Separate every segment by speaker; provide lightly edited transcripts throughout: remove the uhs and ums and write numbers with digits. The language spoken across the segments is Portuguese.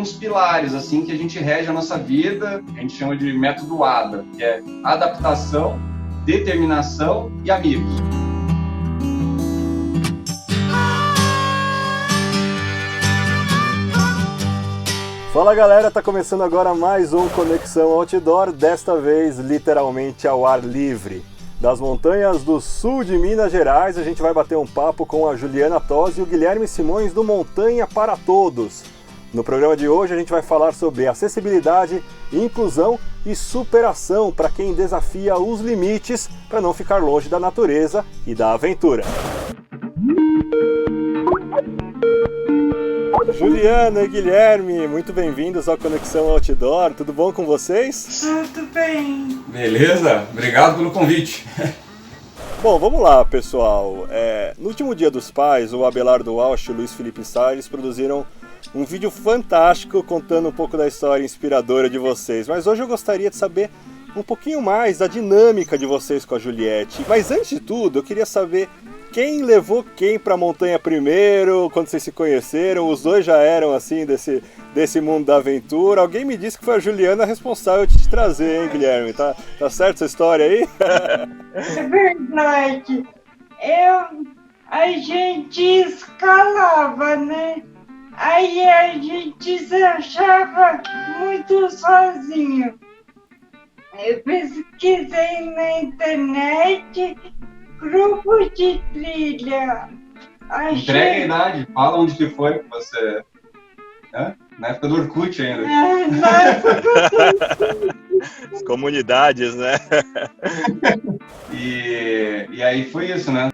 Speaker 1: alguns pilares assim que a gente rege a nossa vida, a gente chama de método ADA, que é adaptação, determinação e amigos.
Speaker 2: Fala galera, tá começando agora mais um Conexão Outdoor, desta vez literalmente ao ar livre. Das montanhas do sul de Minas Gerais, a gente vai bater um papo com a Juliana Tosi e o Guilherme Simões do Montanha para Todos. No programa de hoje a gente vai falar sobre acessibilidade, inclusão e superação para quem desafia os limites para não ficar longe da natureza e da aventura. Juliana e Guilherme, muito bem-vindos ao Conexão Outdoor. Tudo bom com vocês?
Speaker 3: Tudo bem.
Speaker 1: Beleza? Obrigado pelo convite.
Speaker 2: Bom, vamos lá, pessoal. No último Dia dos Pais, o Abelardo Walsh e o Luiz Felipe Salles produziram um vídeo fantástico contando um pouco da história inspiradora de vocês. Mas hoje eu gostaria de saber um pouquinho mais da dinâmica de vocês com a Juliette. Mas antes de tudo, eu queria saber quem levou quem pra montanha primeiro, quando vocês se conheceram. Os dois já eram assim desse mundo da aventura. Alguém me disse que foi a Juliana responsável de te trazer, hein, Guilherme? Tá certo essa história aí?
Speaker 3: É verdade. A gente escalava, né? Aí a gente se achava muito sozinho. Eu pesquisei na internet grupo de trilha.
Speaker 1: Entrega a idade, fala onde que foi que você... Na época do Orkut ainda.
Speaker 3: Na época do Orkut.
Speaker 2: As comunidades, né?
Speaker 1: E aí foi isso, né?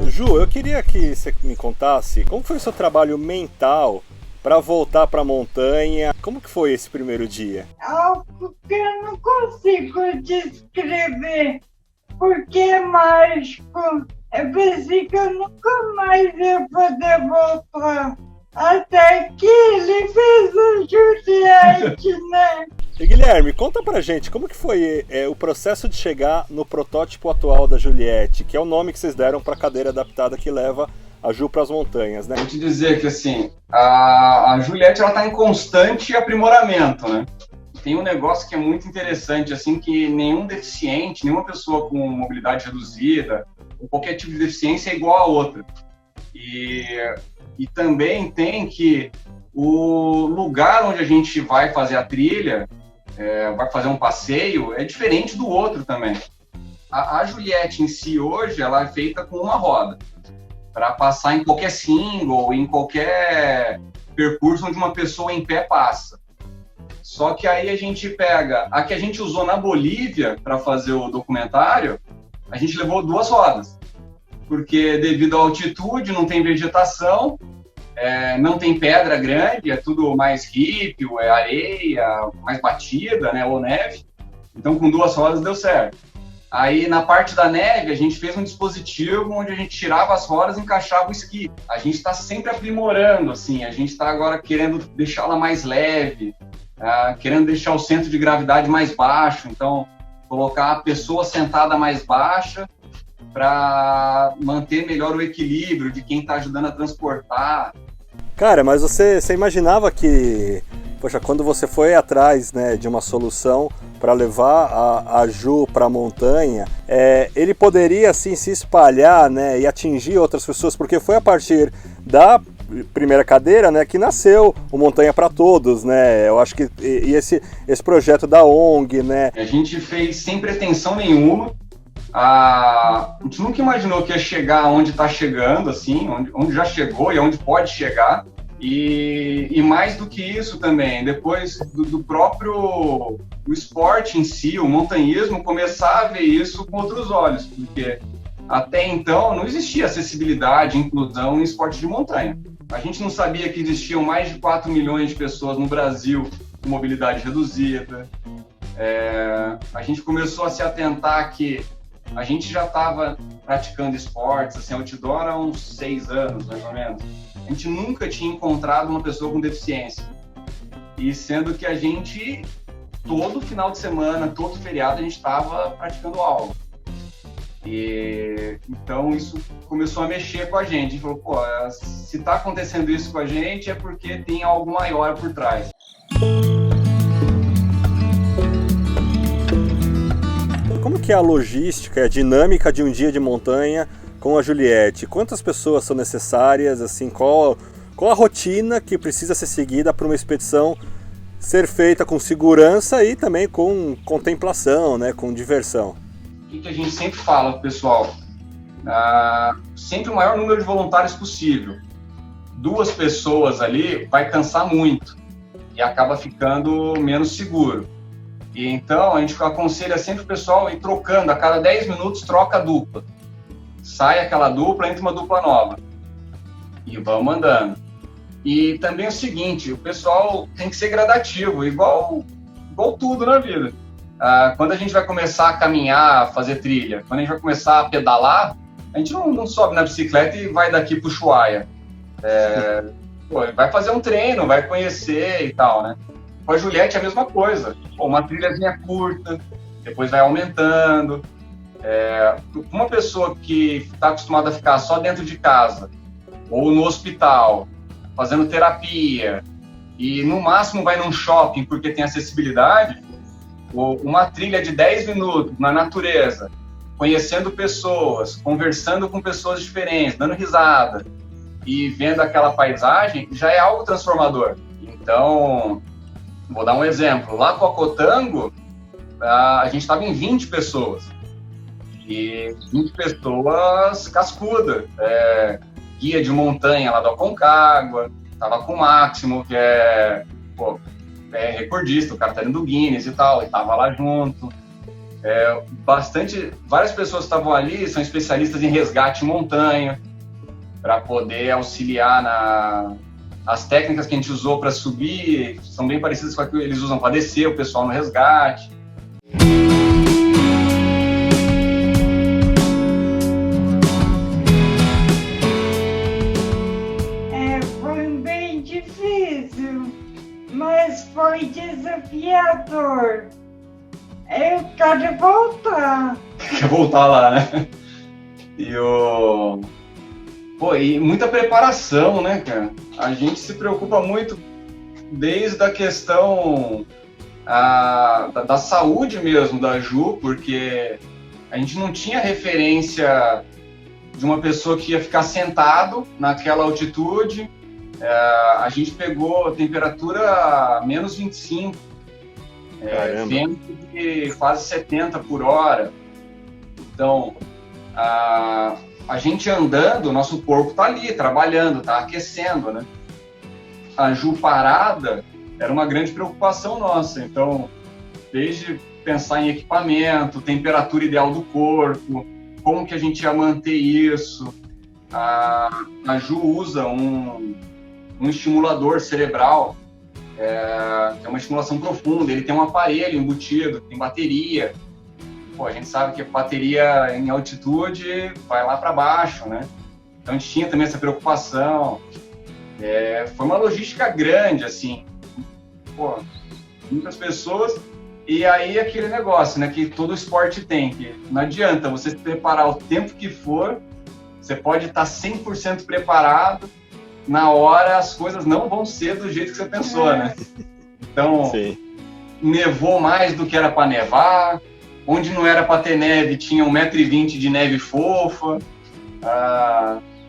Speaker 2: Ju, eu queria que você me contasse como foi o seu trabalho mental para voltar para a montanha. Como que foi esse primeiro dia?
Speaker 3: Algo que eu não consigo descrever, porque é mágico. Eu pensei que eu nunca mais ia poder voltar. Até que ele fez o Juliette, né?
Speaker 2: E Guilherme, conta pra gente como que foi o processo de chegar no protótipo atual da Juliette, que é o nome que vocês deram para a cadeira adaptada que leva a Ju para as montanhas, né?
Speaker 1: Vou te dizer que assim, a Juliette ela tá em constante aprimoramento, né? Tem um negócio que é muito interessante, assim, que nenhum deficiente, nenhuma pessoa com mobilidade reduzida, ou qualquer tipo de deficiência é igual a outra. E também tem que o lugar onde a gente vai fazer a trilha, vai fazer um passeio, é diferente do outro também. A Juliette em si hoje, ela é feita com uma roda, para passar em qualquer single, em qualquer percurso onde uma pessoa em pé passa. Só que aí a gente pega a que a gente usou na Bolívia para fazer o documentário, a gente levou 2 rodas, porque devido à altitude não tem vegetação, não tem pedra grande, é tudo mais rípio, é areia, mais batida, né, ou neve. Então com 2 rodas deu certo. Aí, na parte da neve, a gente fez um dispositivo onde a gente tirava as rodas e encaixava o esqui. A gente está sempre aprimorando, assim, a gente está agora querendo deixá-la mais leve, querendo deixar o centro de gravidade mais baixo, então colocar a pessoa sentada mais baixa para manter melhor o equilíbrio de quem está ajudando a transportar.
Speaker 2: Cara, mas você imaginava que, poxa, quando você foi atrás, né, de uma solução para levar a Ju para a montanha, ele poderia assim se espalhar, né, e atingir outras pessoas, porque foi a partir da primeira cadeira, né, que nasceu o Montanha para Todos, né? Eu acho que esse projeto da ONG, né?
Speaker 1: A gente fez sem pretensão nenhuma. A gente nunca imaginou que ia chegar onde está chegando, assim, onde já chegou e onde pode chegar. E mais do que isso também, depois do próprio o esporte em si, o montanhismo, começar a ver isso com outros olhos, porque até então não existia acessibilidade, inclusão em esporte de montanha. A gente não sabia que existiam mais de 4 milhões de pessoas no Brasil com mobilidade reduzida. A gente começou a se atentar que a gente já estava praticando esportes, assim, outdoor há uns 6 anos, mais ou menos. A gente nunca tinha encontrado uma pessoa com deficiência. E sendo que a gente, todo final de semana, todo feriado, a gente estava praticando aula. E então isso começou a mexer com a gente. A gente falou, pô, se está acontecendo isso com a gente é porque tem algo maior por trás.
Speaker 2: Como que é a logística, a dinâmica de um dia de montanha com a Juliette? Quantas pessoas são necessárias? Assim, qual a rotina que precisa ser seguida para uma expedição ser feita com segurança e também com contemplação, né, com diversão?
Speaker 1: O que a gente sempre fala, pessoal? Sempre o maior número de voluntários possível. 2 pessoas ali vai cansar muito e acaba ficando menos seguro. E então a gente aconselha sempre o pessoal ir trocando, a cada 10 minutos troca a dupla. Sai aquela dupla, entra uma dupla nova. E vamos andando. E também é o seguinte, o pessoal tem que ser gradativo, igual tudo na vida. Quando a gente vai começar a caminhar, a fazer trilha, quando a gente vai começar a pedalar, a gente não sobe na bicicleta e vai daqui pro Ushuaia. Vai fazer um treino, vai conhecer e tal, né? Com a Juliette é a mesma coisa. Uma trilhazinha curta, depois vai aumentando. Uma pessoa que está acostumada a ficar só dentro de casa ou no hospital, fazendo terapia, e no máximo vai num shopping porque tem acessibilidade, uma trilha de 10 minutos na natureza, conhecendo pessoas, conversando com pessoas diferentes, dando risada e vendo aquela paisagem, já é algo transformador. Então, vou dar um exemplo. Lá com a Cotango, a gente estava em 20 pessoas. E 20 pessoas cascudas. Guia de montanha lá do Aconcagua, estava com o Máximo, que é recordista, o cara tá indo do Guinness e tal, e tava lá junto. Várias pessoas estavam ali, são especialistas em resgate em montanha, para poder auxiliar as técnicas que a gente usou para subir, são bem parecidas com as que eles usam para descer o pessoal no resgate.
Speaker 3: Foi bem difícil, mas foi desafiador. Eu quero voltar.
Speaker 1: Quer voltar lá, né? E muita preparação, né, cara? A gente se preocupa muito desde a questão da saúde mesmo da Ju, porque a gente não tinha referência de uma pessoa que ia ficar sentado naquela altitude. A gente pegou temperatura menos 25, vento de quase 70 por hora. Então, a gente andando, nosso corpo tá ali, trabalhando, tá aquecendo, né? A Ju parada era uma grande preocupação nossa. Então, desde pensar em equipamento, temperatura ideal do corpo, como que a gente ia manter isso. A Ju usa um estimulador cerebral, que é uma estimulação profunda. Ele tem um aparelho embutido, tem bateria. A gente sabe que a bateria em altitude vai lá para baixo, né? Então a gente tinha também essa preocupação. Foi uma logística grande, assim. Muitas pessoas. E aí aquele negócio, né, que todo esporte tem, que não adianta você se preparar o tempo que for, você pode estar 100% preparado, na hora as coisas não vão ser do jeito que você pensou, né? Então, sim, nevou mais do que era para nevar, onde não era para ter neve tinha 1,20 m de neve fofa,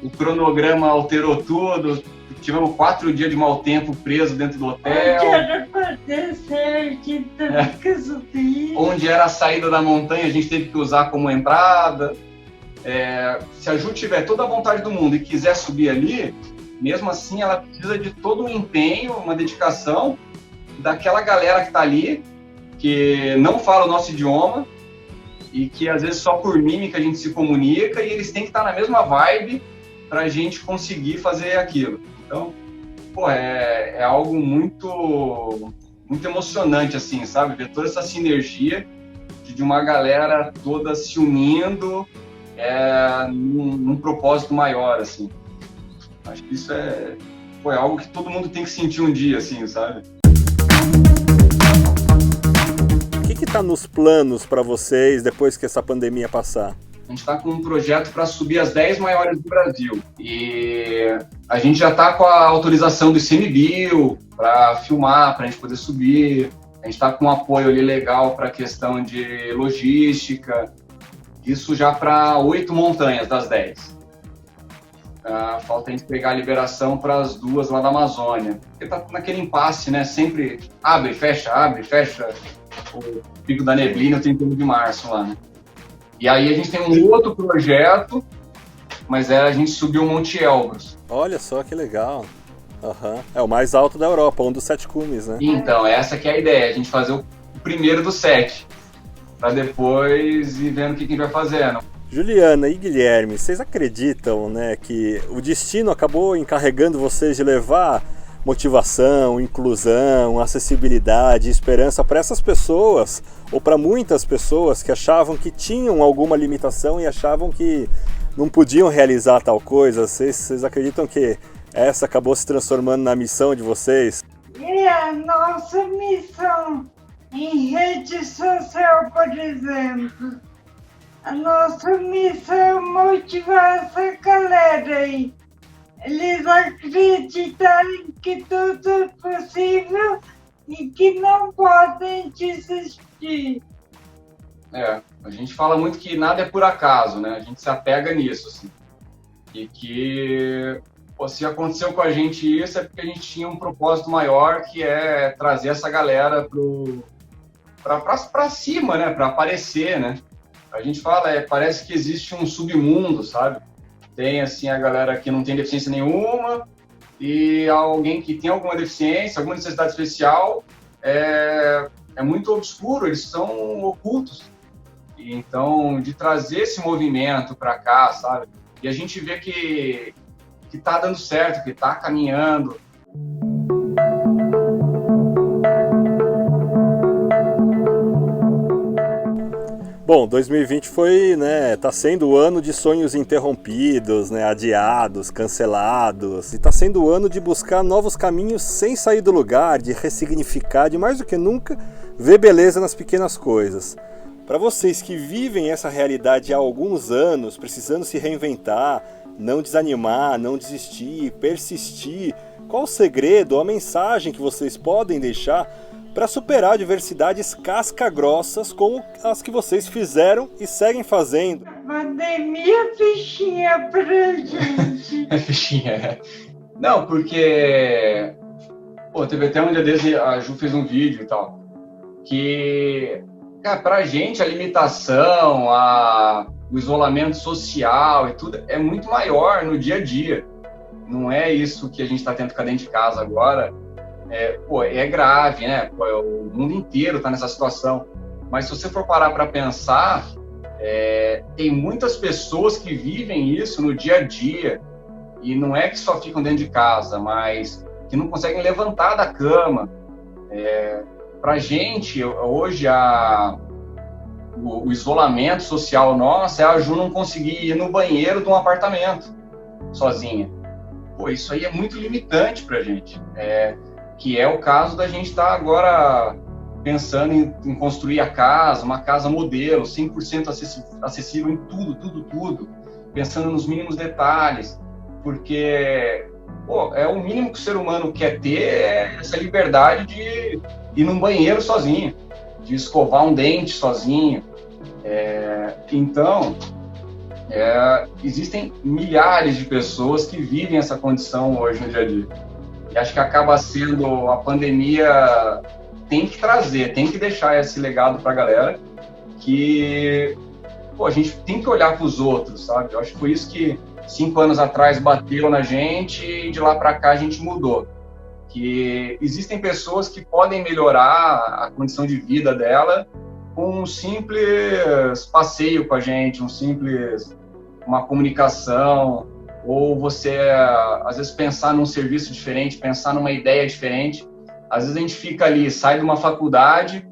Speaker 1: o cronograma alterou tudo, tivemos 4 dias de mau tempo preso dentro do hotel.
Speaker 3: Onde era para ter certo, então que subir.
Speaker 1: Onde era a saída da montanha, a gente teve que usar como entrada. Se a Ju tiver toda a vontade do mundo e quiser subir ali, mesmo assim ela precisa de todo um empenho, uma dedicação daquela galera que está ali, que não fala o nosso idioma e que às vezes só por mímica a gente se comunica, e eles têm que estar na mesma vibe para a gente conseguir fazer aquilo. Então, é algo muito, muito emocionante, assim, sabe? Ver toda essa sinergia de uma galera toda se unindo num propósito maior, assim. Acho que isso foi algo que todo mundo tem que sentir um dia, assim, sabe?
Speaker 2: O que está nos planos para vocês depois que essa pandemia passar?
Speaker 1: A gente está com um projeto para subir as 10 maiores do Brasil. E a gente já está com a autorização do ICMBio para filmar, para a gente poder subir. A gente está com um apoio ali legal para a questão de logística. Isso já para 8 montanhas das 10. Falta a gente pegar a liberação para as 2 lá da Amazônia. Porque está naquele impasse, né? Sempre abre, fecha, o Pico da Neblina, o 31 de março lá, né? E aí a gente tem um outro projeto, mas a gente subiu o Monte Elbrus.
Speaker 2: Olha só que legal. Uhum. É o mais alto da Europa, um dos 7 cumes, né?
Speaker 1: Então, essa que é a ideia, a gente fazer o primeiro dos 7, para depois ir vendo o que a gente vai fazendo.
Speaker 2: Juliana e Guilherme, vocês acreditam, né, que o destino acabou encarregando vocês de levar motivação, inclusão, acessibilidade, esperança para essas pessoas, ou para muitas pessoas que achavam que tinham alguma limitação e achavam que não podiam realizar tal coisa? Vocês acreditam que essa acabou se transformando na missão de vocês?
Speaker 3: E a nossa missão em rede social, por exemplo, a nossa missão é motivar essa galera aí. Eles acreditarem que tudo é possível e que não podem desistir.
Speaker 1: A gente fala muito que nada é por acaso, né? A gente se apega nisso, assim. E que, se aconteceu com a gente isso, é porque a gente tinha um propósito maior, que é trazer essa galera pra cima, né? Pra aparecer, né? A gente fala, parece que existe um submundo, sabe? Tem, assim, a galera que não tem deficiência nenhuma e alguém que tem alguma deficiência, alguma necessidade especial, é muito obscuro, eles são ocultos. E, então, de trazer esse movimento para cá, sabe? E a gente vê que tá dando certo, que tá caminhando.
Speaker 2: Bom, 2020 foi, né, tá sendo o ano de sonhos interrompidos, né, adiados, cancelados, e tá sendo o ano de buscar novos caminhos sem sair do lugar, de ressignificar, de mais do que nunca, ver beleza nas pequenas coisas. Para vocês que vivem essa realidade há alguns anos, precisando se reinventar, não desanimar, não desistir, persistir, qual o segredo, a mensagem que vocês podem deixar para superar adversidades casca-grossas como as que vocês fizeram e seguem fazendo?
Speaker 3: Pandemia, fichinha pra gente.
Speaker 1: Fichinha. Não, porque... teve até um dia desse, a Ju fez um vídeo e tal, que, cara, pra gente a limitação, o isolamento social e tudo é muito maior no dia a dia. Não é isso que a gente está tendo que ficar dentro de casa agora. É grave, né? O mundo inteiro está nessa situação. Mas se você for parar para pensar, tem muitas pessoas que vivem isso no dia a dia e não é que só ficam dentro de casa, mas que não conseguem levantar da cama. Para gente, hoje, o isolamento social nosso é a Ju não conseguir ir no banheiro de um apartamento sozinha. Isso aí é muito limitante para a gente. Que é o caso da gente estar agora pensando em construir a casa, uma casa modelo, 100% acessível em tudo, pensando nos mínimos detalhes, porque é o mínimo que o ser humano quer ter, essa liberdade de ir num banheiro sozinho, de escovar um dente sozinho. Então, existem milhares de pessoas que vivem essa condição hoje no dia a dia. E acho que acaba sendo a pandemia, tem que trazer, tem que deixar esse legado para a galera, que a gente tem que olhar para os outros, sabe? Eu acho que foi isso que 5 anos atrás bateu na gente e de lá para cá a gente mudou. Que existem pessoas que podem melhorar a condição de vida dela com um simples passeio com a gente, uma comunicação, ou você, às vezes, pensar num serviço diferente, pensar numa ideia diferente. Às vezes a gente fica ali, sai de uma faculdade,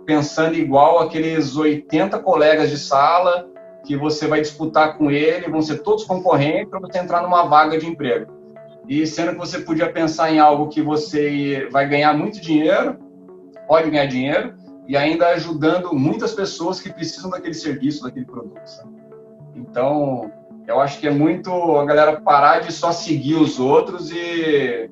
Speaker 1: pensando igual aqueles 80 colegas de sala que você vai disputar com ele, vão ser todos concorrentes para você entrar numa vaga de emprego. E sendo que você podia pensar em algo que você vai ganhar muito dinheiro, pode ganhar dinheiro, e ainda ajudando muitas pessoas que precisam daquele serviço, daquele produto, sabe? Então, eu acho que é muito a galera parar de só seguir os outros e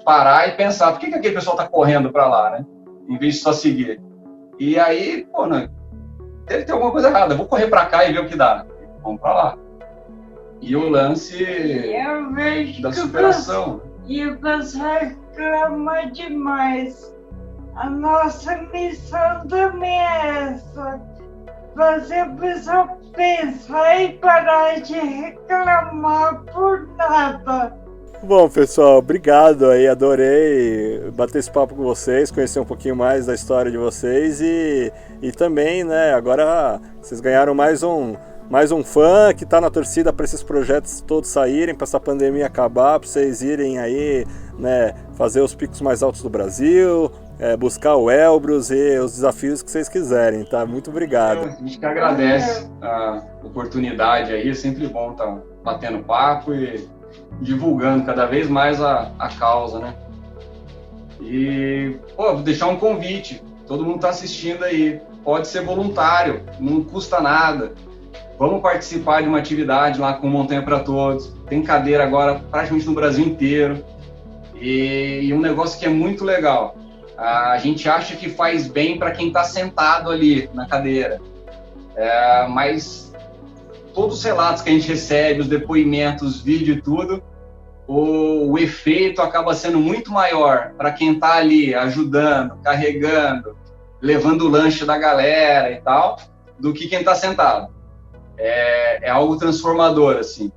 Speaker 1: parar e pensar, por que aquele pessoal tá correndo para lá, né? Em vez de só seguir. E aí, pô, né? Deve ter alguma coisa errada, vou correr para cá e ver o que dá. Vamos para lá. E o lance da superação.
Speaker 3: E o pessoal reclama demais. A nossa missão também é essa. Fazer a pessoa pensar e parar de reclamar por nada.
Speaker 2: Bom, pessoal, obrigado aí, adorei bater esse papo com vocês, conhecer um pouquinho mais da história de vocês e também, né, agora vocês ganharam mais um fã que está na torcida para esses projetos todos saírem, para essa pandemia acabar, para vocês irem aí, né, fazer os picos mais altos do Brasil, buscar o Elbrus e os desafios que vocês quiserem, tá? Muito obrigado.
Speaker 1: A gente que agradece a oportunidade aí, é sempre bom estar batendo papo e divulgando cada vez mais a causa, né? E, pô, vou deixar um convite, todo mundo está assistindo aí, pode ser voluntário, não custa nada. Vamos participar de uma atividade lá com Montanha para Todos. Tem cadeira agora praticamente no Brasil inteiro. E um negócio que é muito legal. A gente acha que faz bem para quem está sentado ali na cadeira. Mas todos os relatos que a gente recebe, os depoimentos, vídeo e tudo, o efeito acaba sendo muito maior para quem está ali ajudando, carregando, levando o lanche da galera e tal, do que quem está sentado. É algo transformador, assim.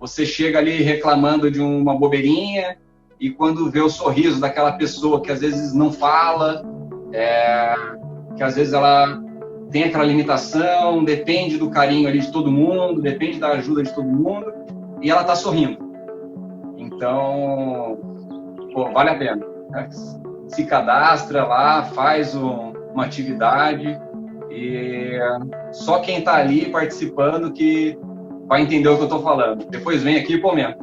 Speaker 1: Você chega ali reclamando de uma bobeirinha e quando vê o sorriso daquela pessoa que às vezes não fala, que às vezes ela tem aquela limitação, depende do carinho ali de todo mundo, depende da ajuda de todo mundo, e ela tá sorrindo. Então, pô, vale a pena. Se cadastra lá, faz uma atividade, e só quem tá ali participando que vai entender o que eu tô falando. Depois vem aqui e comenta.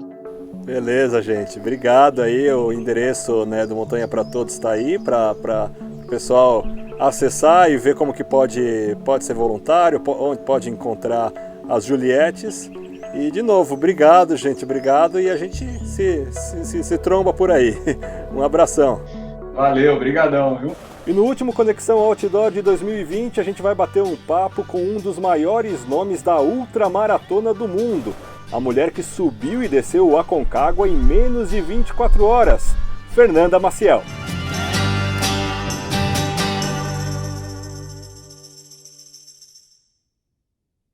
Speaker 2: Beleza, gente. Obrigado aí. O endereço, né, do Montanha para Todos está aí para o pessoal acessar e ver como que pode ser voluntário, onde pode encontrar as Julietes. E de novo, obrigado, gente. Obrigado e a gente se tromba por aí. Um abração.
Speaker 1: Valeu, brigadão, viu?
Speaker 2: E no último Conexão Outdoor de 2020, a gente vai bater um papo com um dos maiores nomes da ultramaratona do mundo. A mulher que subiu e desceu o Aconcagua em menos de 24 horas, Fernanda Maciel.